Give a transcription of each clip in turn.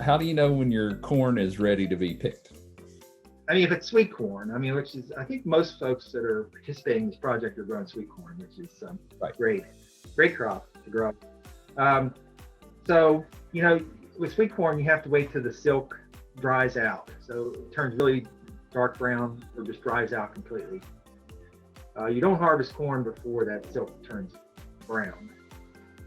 How do you know when your corn is ready to be picked? I mean, if it's sweet corn, I mean, which is, I think most folks that are participating in this project are growing sweet corn, which is Right. great crop to grow. Um, so, with sweet corn, you have to wait till the silk dries out. So it turns really dark brown or just dries out completely. You don't harvest corn before that silk turns brown.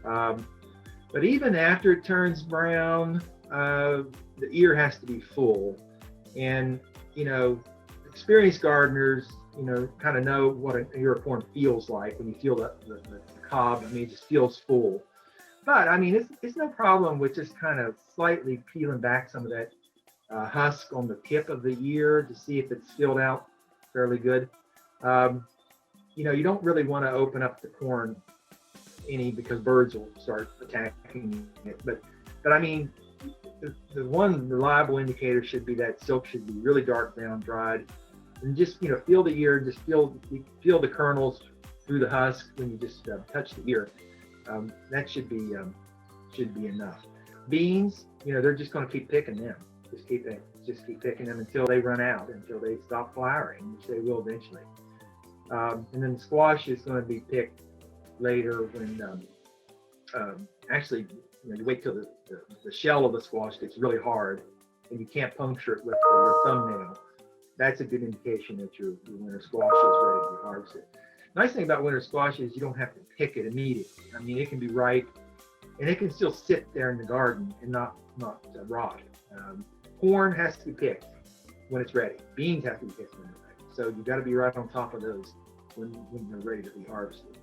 But even after it turns brown, the ear has to be full. And, experienced gardeners, kind of know what an ear of corn feels like when you feel the cob. I mean, it just feels full. But I mean, it's no problem with just kind of slightly peeling back some of that husk on the tip of the ear to see if it's filled out fairly good. You don't really want to open up the corn any because birds will start attacking it. But I mean, the one reliable indicator should be that silk should be really dark brown, dried, and just feel the ear, just feel the kernels through the husk when you just touch the ear. That should be enough. Beans, they're just going to keep picking them. Just keep picking them until they run out, until they stop flowering, which they will eventually. And then the squash is going to be picked later when actually you wait till the shell of the squash gets really hard and you can't puncture it with your thumbnail. That's a good indication that your winter squash is ready to be harvested. Nice thing about winter squash is you don't have to pick it immediately. I mean, it can be ripe and it can still sit there in the garden and not rot. Corn has to be picked when it's ready. Beans have to be picked when they're ready. So you've got to be right on top of those when they're ready to be harvested.